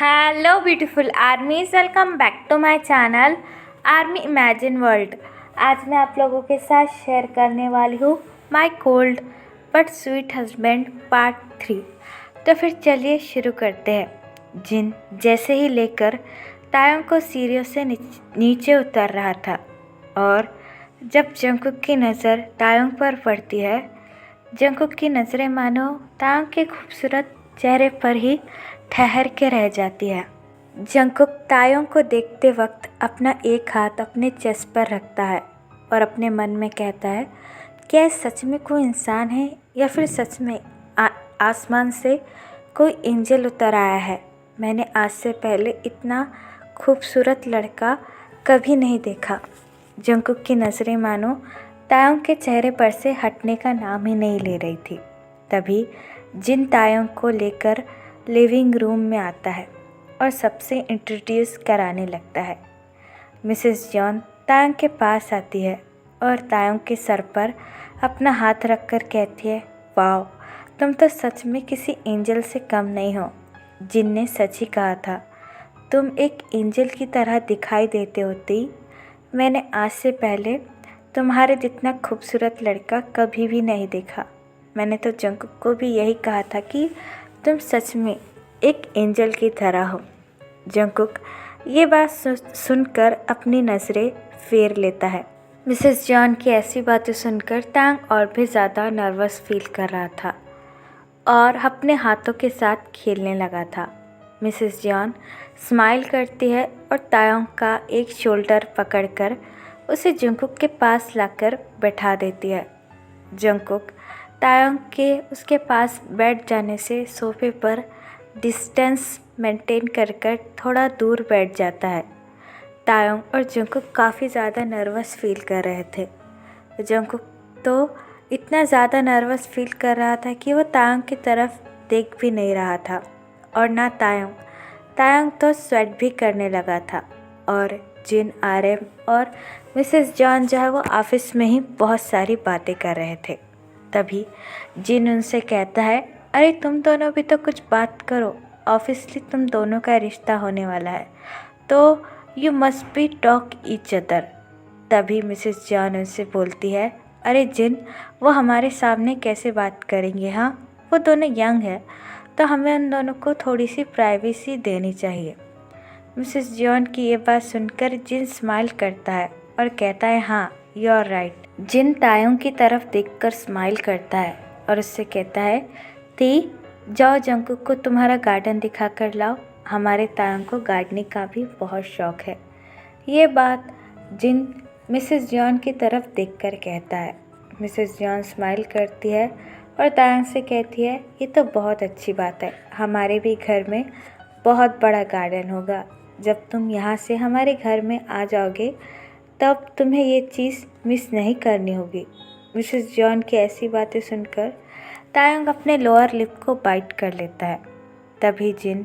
Hello beautiful armies, welcome back to my channel army imagine world. आज मैं आप लोगों के साथ शेयर करने वाली हूँ my cold but sweet husband part 3। तो फिर चलिए शुरू करते हैं। जिन जैसे ही लेकर तायोंग को सीढ़ियों से नीचे उतर रहा था और जब जंगकुक की नज़र तायोंग पर पड़ती है, जंगकुक की नज़रें मानो तायोंग के खूबसूरत चेहरे पर ही ठहर के रह जाती है। जंगकुक तायोंग को देखते वक्त अपना एक हाथ अपने चेस्ट पर रखता है और अपने मन में कहता है, क्या सच में कोई इंसान है या फिर सच में आसमान से कोई एंजल उतर आया है। मैंने आज से पहले इतना खूबसूरत लड़का कभी नहीं देखा। जंगकुक की नज़रें मानो तायोंग के चेहरे पर से हटने का नाम ही नहीं ले रही थी। तभी जिन तायोंग को लेकर लिविंग रूम में आता है और सबसे इंट्रोड्यूस कराने लगता है। मिसेस जॉन तायोंग के पास आती है और तायोंग के सर पर अपना हाथ रखकर कहती है, वाओ, तुम तो सच में किसी एंजल से कम नहीं हो। जिन ने सच ही कहा था, तुम एक एंजल की तरह दिखाई देते होती। मैंने आज से पहले तुम्हारे जितना खूबसूरत लड़का कभी भी नहीं देखा। मैंने तो जंगकुक को भी यही कहा था कि तुम सच में एक एंजल की तरह हो। जंगकुक ये बात सुनकर अपनी नज़रें फेर लेता है। मिसेस जॉन की ऐसी बातें सुनकर तांग और भी ज़्यादा नर्वस फील कर रहा था और अपने हाथों के साथ खेलने लगा था। मिसेस जॉन स्माइल करती है और तायोंग का एक शोल्डर पकड़कर उसे जंगकुक के पास लाकर बैठा देती है। जंगकुक तायोंग के उसके पास बैठ जाने से सोफे पर डिस्टेंस मेंटेन कर थोड़ा दूर बैठ जाता है। तायोंग और जंगकुक काफ़ी ज़्यादा नर्वस फील कर रहे थे। जंगकुक तो इतना ज़्यादा नर्वस फील कर रहा था कि वो तायोंग की तरफ देख भी नहीं रहा था और ना तायोंग। तायोंग तो स्वेट भी करने लगा था और जिन आरएम और मिसेस जॉन जो है वो ऑफिस में ही बहुत सारी बातें कर रहे थे। तभी जिन उनसे कहता है, अरे तुम दोनों भी तो कुछ बात करो, ऑब्वियसली तुम दोनों का रिश्ता होने वाला है, तो you must be talk each other. तभी मिसेस जॉन उनसे बोलती है, अरे जिन, वो हमारे सामने कैसे बात करेंगे। हाँ, वो दोनों यंग है तो हमें उन दोनों को थोड़ी सी प्राइवेसी देनी चाहिए। मिसेस जॉन की ये बात सुनकर जिन स्माइल करता है और कहता है, हाँ यू आर राइट। जिन तायोंग की तरफ देखकर स्माइल करता है और उससे कहता है, ती जाओ जंगकुक को तुम्हारा गार्डन दिखा कर लाओ। हमारे तायोंग को गार्डनिंग का भी बहुत शौक है। ये बात जिन मिसेस जॉन की तरफ देखकर कहता है। मिसेस जॉन स्माइल करती है और तायोंग से कहती है, ये तो बहुत अच्छी बात है, हमारे भी घर में बहुत बड़ा गार्डन होगा। जब तुम यहाँ से हमारे घर में आ जाओगे तब तुम्हें ये चीज़ मिस नहीं करनी होगी। मिसेस जॉन की ऐसी बातें सुनकर तायोंग अपने लोअर लिप को बाइट कर लेता है। तभी जिन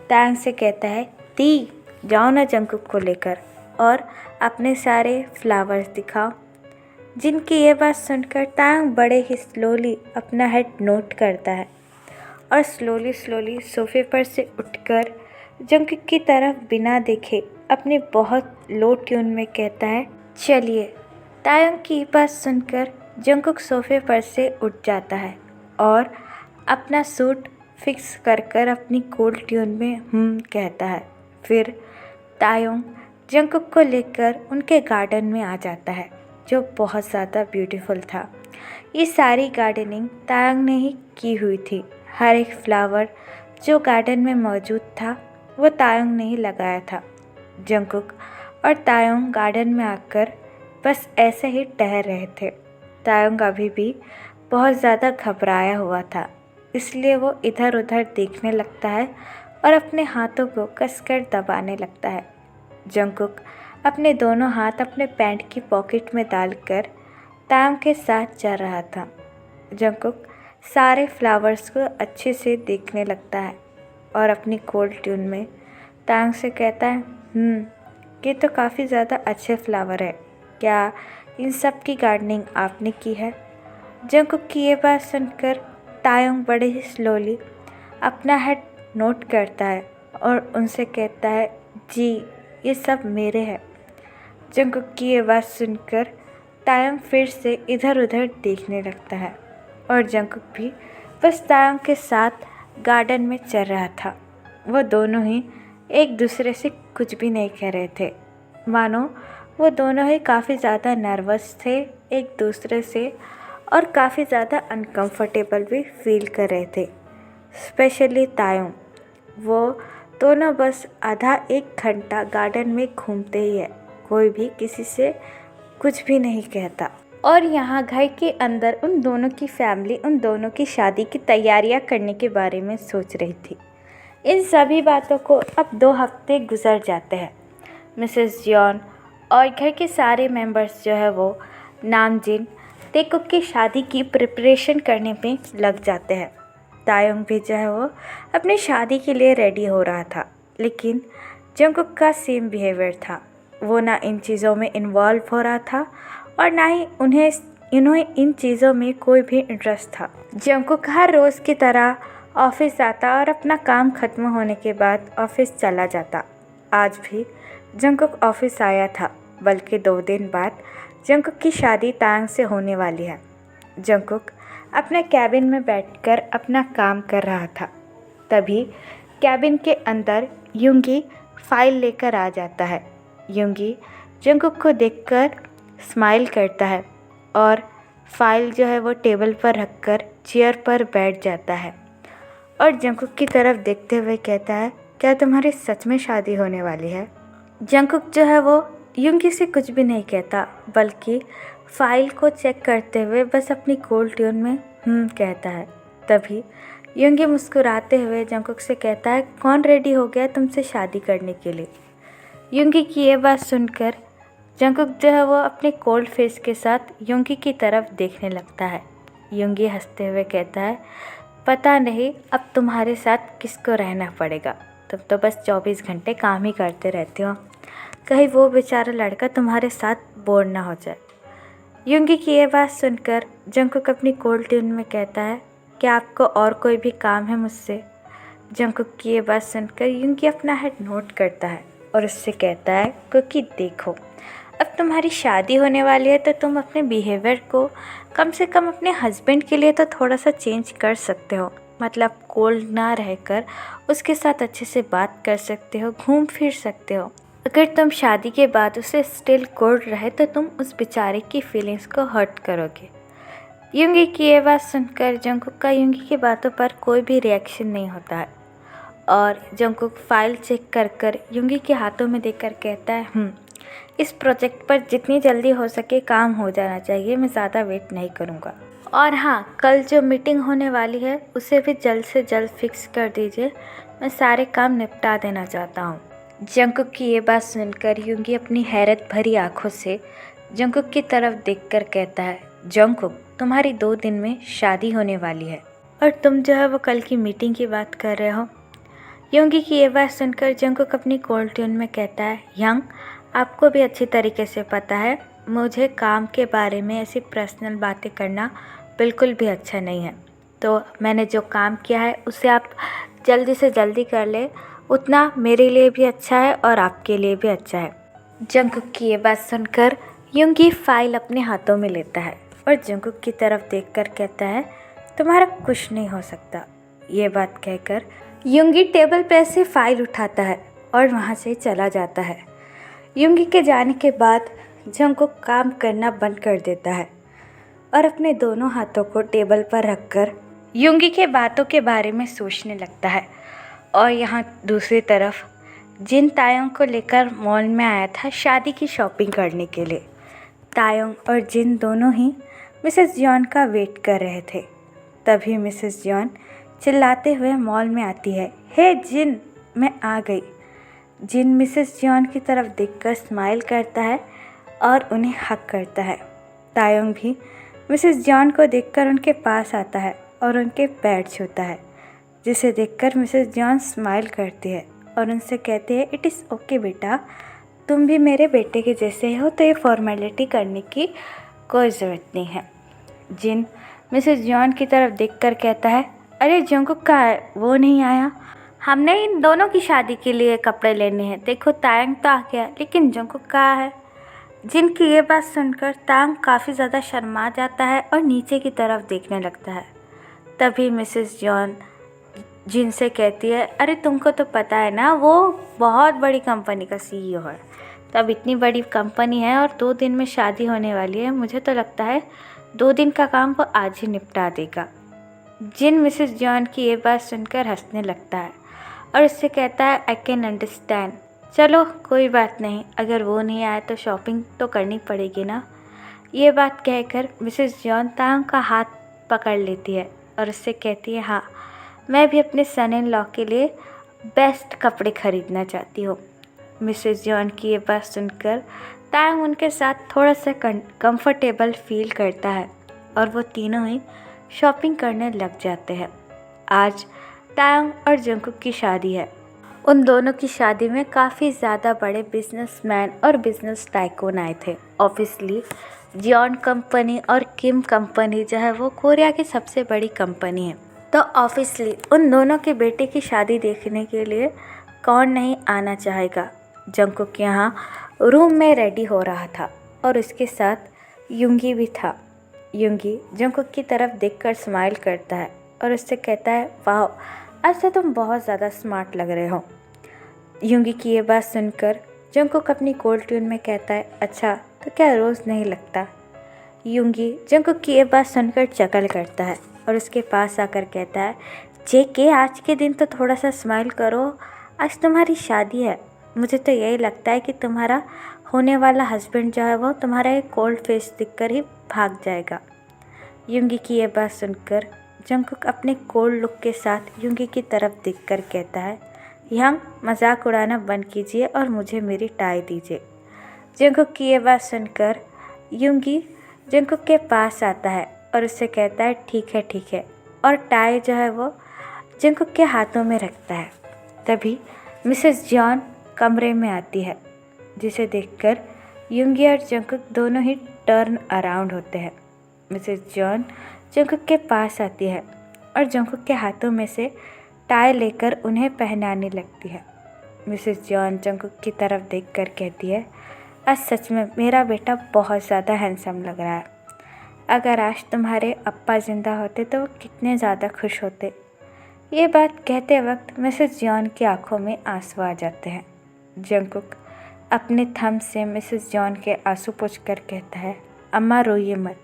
तायोंग से कहता है, ती जाओ ना जंगकुक को लेकर और अपने सारे फ्लावर्स दिखाओ। जिनकी ये बात सुनकर तायोंग बड़े ही स्लोली अपना हेड नोट करता है और स्लोली सोफे पर से उठकर जंगकुक की तरफ बिना देखे अपने बहुत लो ट्यून में कहता है, चलिए। तायोंग की बात सुनकर जंगकुक सोफे पर से उठ जाता है और अपना सूट फिक्स कर अपनी कोल्ड ट्यून में कहता है। फिर तायोंग जंगकुक को लेकर उनके गार्डन में आ जाता है जो बहुत ज़्यादा ब्यूटीफुल था। ये सारी गार्डनिंग तायोंग ने ही की हुई थी। हर एक फ्लावर जो गार्डन में मौजूद था वो तायोंग ने ही लगाया था। जंगकुक और तायोंग गार्डन में आकर बस ऐसे ही टहल रहे थे। तायोंग अभी भी बहुत ज़्यादा घबराया हुआ था, इसलिए वो इधर उधर देखने लगता है और अपने हाथों को कसकर दबाने लगता है। जंगकुक अपने दोनों हाथ अपने पैंट की पॉकेट में डालकर तायोंग के साथ चल रहा था। जंगकुक सारे फ्लावर्स को अच्छे से देखने लगता है और अपनी कोल्ड ट्यून में तायोंग से कहता है, ये तो काफ़ी ज़्यादा अच्छे फ्लावर है, क्या इन सब की गार्डनिंग आपने की है। जंगकुक की ये बात सुनकर तायोंग बड़े ही स्लोली अपना हेड नोट करता है और उनसे कहता है, जी ये सब मेरे हैं। जंगकुक की ये बात सुनकर तायंग फिर से इधर उधर देखने लगता है और जंगकुक भी बस तायंग के साथ गार्डन में चल रहा था। वो दोनों ही एक दूसरे से कुछ भी नहीं कह रहे थे, मानो वो दोनों ही काफ़ी ज़्यादा नर्वस थे एक दूसरे से और काफ़ी ज़्यादा अनकंफर्टेबल भी फील कर रहे थे। स्पेशली तायंग, वो दोनों बस आधा एक घंटा गार्डन में घूमते ही है, कोई भी किसी से कुछ भी नहीं कहता। और यहाँ घर के अंदर उन दोनों की फैमिली उन दोनों की शादी की तैयारियाँ करने के बारे में सोच रही थी। इन सभी बातों को अब 2 हफ्ते गुजर जाते हैं। मिसेस जॉन और घर के सारे मेंबर्स जो है वो नामजिन तेकुक की शादी की प्रिपरेशन करने में लग जाते हैं। तायंग भी जो है वो अपनी शादी के लिए रेडी हो रहा था, लेकिन जंगकुक का सेम बिहेवियर था। वो ना इन चीज़ों में इन्वॉल्व हो रहा था और ना ही उन्हें इन चीज़ों में कोई भी इंटरेस्ट था। जंगकुक हर रोज़ की तरह ऑफिस आता और अपना काम ख़त्म होने के बाद ऑफिस चला जाता। आज भी जंगकुक ऑफिस आया था, बल्कि 2 दिन बाद जंगकुक की शादी तायंग से होने वाली है। जंगकुक अपने कैबिन में बैठकर अपना काम कर रहा था। तभी कैबिन के अंदर युंगी फाइल लेकर आ जाता है। युंगी जंगकुक को देखकर स्माइल करता है और फाइल जो है वो टेबल पर रखकर चेयर पर बैठ जाता है और जंगकुक की तरफ देखते हुए कहता है, क्या तुम्हारी सच में शादी होने वाली है? जंगकुक जो है वो युंगी से कुछ भी नहीं कहता, बल्कि फाइल को चेक करते हुए बस अपनी कोल्ड ट्यून में कहता है। तभी युंगी मुस्कुराते हुए जंगकुक से कहता है, कौन रेडी हो गया तुमसे शादी करने के लिए? युंगी की ये बात सुनकर जंगकुक जो है वो अपने कोल्ड फेस के साथ युंगी की तरफ देखने लगता है। युंगी हंसते हुए कहता है, पता नहीं अब तुम्हारे साथ किसको रहना पड़ेगा, तुम तो बस 24 घंटे काम ही करते रहते हो, कहीं वो बेचारा लड़का तुम्हारे साथ बोर ना हो जाए। युंगी की ये बात सुनकर जंगकुक अपनी कोल्ड ट्यून में कहता है, क्या आपको और कोई भी काम है मुझसे? जंगकुक की ये बात सुनकर युंगी अपना हेड नोट करता है और उससे कहता है, क्योंकि देखो अब तुम्हारी शादी होने वाली है तो तुम अपने बिहेवियर को कम से कम अपने हस्बैंड के लिए तो थोड़ा सा चेंज कर सकते हो। मतलब कोल्ड ना रहकर उसके साथ अच्छे से बात कर सकते हो, घूम फिर सकते हो। अगर तुम शादी के बाद उसे स्टिल कोल्ड रहे तो तुम उस बेचारे की फीलिंग्स को हर्ट करोगे। युंगी की ये बात सुनकर जंगकुक का युंगी की बातों पर कोई भी रिएक्शन नहीं होता है और जंगकुक फाइल चेक कर कर युंगी के हाथों में देकर कहता है, इस प्रोजेक्ट पर जितनी जल्दी हो सके काम हो जाना चाहिए, मैं ज़्यादा वेट नहीं करूँगा। और हाँ, कल जो मीटिंग होने वाली है उसे भी जल्द से जल्द फिक्स कर दीजिए, मैं सारे काम निपटा देना चाहता हूँ। जंगकुक की ये बात सुनकर युंगी अपनी हैरत भरी आंखों से जंगकुक की तरफ देखकर कहता है, जंगकुक तुम्हारी 2 दिन में शादी होने वाली है और तुम जो है वो कल की मीटिंग की बात कर रहे हो। युंगी की ये बात सुनकर जंगकुक अपनी कोल्ड ट्यून में कहता है, यंग आपको भी अच्छी तरीके से पता है मुझे काम के बारे में ऐसी पर्सनल बातें करना बिल्कुल भी अच्छा नहीं है, तो मैंने जो काम किया है उसे आप जल्दी से जल्दी कर ले, उतना मेरे लिए भी अच्छा है और आपके लिए भी अच्छा है। जंगकुक की ये बात सुनकर युंगी फाइल अपने हाथों में लेता है और जंगकुक की तरफ देखकर कहता है, तुम्हारा कुछ नहीं हो सकता। ये बात कहकर युंगी टेबल पर से फाइल उठाता है और वहाँ से चला जाता है। युंगी के जाने के बाद जंगकुक काम करना बंद कर देता है और अपने दोनों हाथों को टेबल पर रखकर युंगी के बातों के बारे में सोचने लगता है। और यहाँ दूसरी तरफ जिन तायंग को लेकर मॉल में आया था शादी की शॉपिंग करने के लिए, तायंग और जिन दोनों ही मिसेस जॉन का वेट कर रहे थे। तभी मिसेस जॉन चिल्लाते हुए मॉल में आती है, हे जिन, मैं आ गई। जिन मिसेस जॉन की तरफ देखकर स्माइल करता है और उन्हें हक करता है। तायंग भी मिसेस जॉन को देखकर उनके पास आता है और उनके पैर छूता है, जिसे देखकर मिसेस जॉन स्माइल करती है और उनसे कहती है, इट इज़ ओके बेटा, तुम भी मेरे बेटे के जैसे हो, तो ये फॉर्मेलिटी करने की कोई ज़रूरत नहीं है। जिन मिसेस जॉन की तरफ देखकर कहता है, अरे जंगकुक कहाँ है, वो नहीं आया? हमने इन दोनों की शादी के लिए कपड़े लेने हैं। देखो तायंग तो आ गया, लेकिन जंगकुक कहाँ है? जिन की ये बात सुनकर तायंग काफ़ी ज़्यादा शर्मा जाता है और नीचे की तरफ देखने लगता है। तभी मिसेस जॉन जिन से कहती है, अरे तुमको तो पता है ना, वो बहुत बड़ी कंपनी का सीईओ है। तब इतनी बड़ी कंपनी है और 2 दिन में शादी होने वाली है, मुझे तो लगता है 2 दिन का काम वो आज ही निपटा देगा। जिन मिसेस जॉन की ये बात सुनकर हंसने लगता है और उससे कहता है, आई कैन अंडरस्टैंड, चलो कोई बात नहीं, अगर वो नहीं आए तो शॉपिंग तो करनी पड़ेगी ना। ये बात कहकर मिसेस जॉन तायंग का हाथ पकड़ लेती है और उससे कहती है, हाँ मैं भी अपने सन इन लॉ के लिए बेस्ट कपड़े खरीदना चाहती हूँ। मिसेस जॉन की ये बात सुनकर तायंग उनके साथ थोड़ा सा कंफर्टेबल फील करता है और वो तीनों ही शॉपिंग करने लग जाते हैं। आज तायंग और जंगकुक की शादी है। उन दोनों की शादी में काफ़ी ज़्यादा बड़े बिजनेसमैन और बिजनेस टाइकून आए थे। ऑब्वियसली जियोन कंपनी और किम कंपनी जो है वो कोरिया की सबसे बड़ी कंपनी है, तो ऑब्वियसली उन दोनों के बेटे की शादी देखने के लिए कौन नहीं आना चाहेगा। जंगकुक यहाँ रूम में रेडी हो रहा था और उसके साथ युंगी भी था। युंगी जंगकुक की तरफ देखकर स्माइल करता है और उससे कहता है, वाह आज तो तुम बहुत ज़्यादा स्मार्ट लग रहे हो। युंगी की ये बात सुनकर जंगकुक अपनी कोल्ड ट्यून में कहता है, अच्छा तो क्या रोज़ नहीं लगता। युंगी जंगकुक की ये बात सुनकर चकल करता है और उसके पास आकर कहता है, जेके आज के दिन तो थोड़ा सा स्माइल करो, आज तुम्हारी शादी है। मुझे तो यही लगता है कि तुम्हारा होने वाला हस्बैंड जो है वो तुम्हारा एक कोल्ड फेस दिखकर ही भाग जाएगा। युंगी की ये बात सुनकर जंगकुक अपने कोल्ड लुक के साथ युंगी की तरफ देखकर कहता है, यंग मजाक उड़ाना बंद कीजिए और मुझे मेरी टाई दीजिए। जंगकुक की ये बात सुनकर युंगी जंगकुक के पास आता है और उससे कहता है, ठीक है, और टाई जो है वो जंगकुक के हाथों में रखता है। तभी मिसेस जॉन कमरे में आती है, जिसे देखकर युंगी और जंगकुक दोनों ही टर्न अराउंड होते हैं। मिसेस जॉन जंगकुक के पास आती है और जंगकुक के हाथों में से टाई लेकर उन्हें पहनाने लगती है। मिसेस जॉन जंगकुक की तरफ देखकर कहती है, आज सच में मेरा बेटा बहुत ज़्यादा हैंडसम लग रहा है। अगर आज तुम्हारे अप्पा ज़िंदा होते तो वो कितने ज़्यादा खुश होते। ये बात कहते वक्त मिसेस जॉन की आंखों में आंसू आ जाते हैं। जंगकुक अपने थंब से मिसेस जॉन के आंसू पोंछकर कहता है, अम्मा रोइए मत,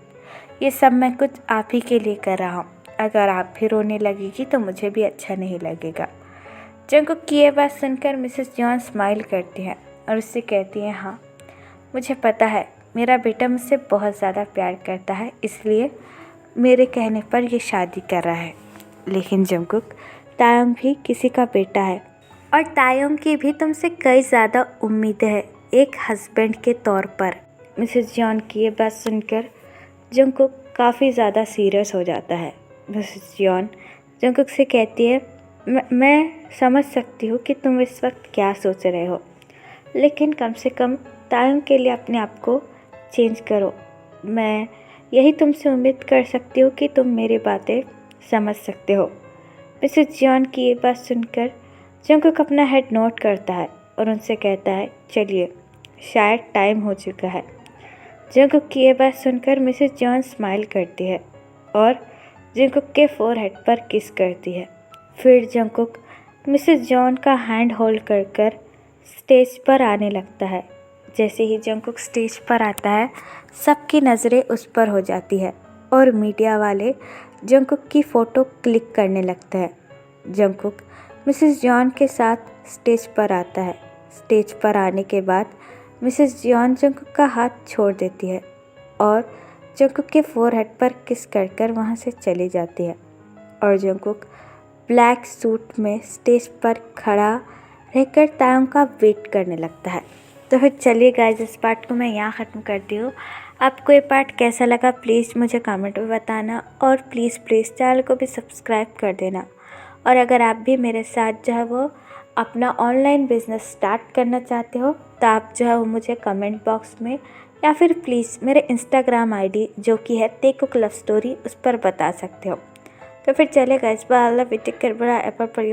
ये सब मैं कुछ आप ही के लिए कर रहा हूँ। अगर आप भी रोने लगेगी तो मुझे भी अच्छा नहीं लगेगा। जंगकुक की ये बात सुनकर मिसेस जॉन स्माइल करती है और उससे कहती है, हाँ मुझे पता है मेरा बेटा मुझसे बहुत ज़्यादा प्यार करता है, इसलिए मेरे कहने पर ये शादी कर रहा है। लेकिन जंगकुक, तायोंग भी किसी का बेटा है और तायोंग की भी तुमसे कई ज़्यादा उम्मीदें हैं एक हस्बैंड के तौर पर। मिसेस जॉन की ये बात सुनकर जंगकुक काफ़ी ज़्यादा सीरियस हो जाता है। मिसेस जॉन जंगकुक से कहती है, मैं समझ सकती हूँ कि तुम इस वक्त क्या सोच रहे हो, लेकिन कम से कम तायोंग के लिए अपने आप को चेंज करो। मैं यही तुमसे उम्मीद कर सकती हूँ कि तुम मेरी बातें समझ सकते हो। मिसेस जॉन की ये बात सुनकर जंगकुक अपना हेड नोट करता है और उनसे कहता है, चलिए शायद टाइम हो चुका है। जंगकुक की ये बात सुनकर मिसेस जॉन स्माइल करती है और जंगकुक के फोरहेड पर किस करती है। फिर जंगकुक मिसेस जॉन का हैंड होल्ड कर स्टेज पर आने लगता है। जैसे ही जंगकुक स्टेज पर आता है, सबकी नज़रें उस पर हो जाती है और मीडिया वाले जंगकुक की फ़ोटो क्लिक करने लगते हैं। जंगकुक मिसेस जॉन के साथ स्टेज पर आता है। स्टेज पर आने के बाद मिसेस जॉन जंगकुक का हाथ छोड़ देती है और जंगकुक के फोरहेड पर किस कर वहाँ से चली जाती है और जंगकुक ब्लैक सूट में स्टेज पर खड़ा रहकर तायोंग का वेट करने लगता है। तो फिर चलिए गाइस, इस पार्ट को मैं यहाँ ख़त्म करती हूँ। आपको ये पार्ट कैसा लगा प्लीज़ मुझे कमेंट में बताना और प्लीज़ चैनल को भी सब्सक्राइब कर देना। और अगर आप भी मेरे साथ जो है वो अपना ऑनलाइन बिज़नेस स्टार्ट करना चाहते हो तो आप जो है वो मुझे कमेंट बॉक्स में या फिर प्लीज़ मेरे इंस्टाग्राम आईडी जो कि है तेकुक लव स्टोरी, उस पर बता सकते हो। तो फिर चलेगा, इस बार अल्लाह टेक केयर, बड़ा एपर पर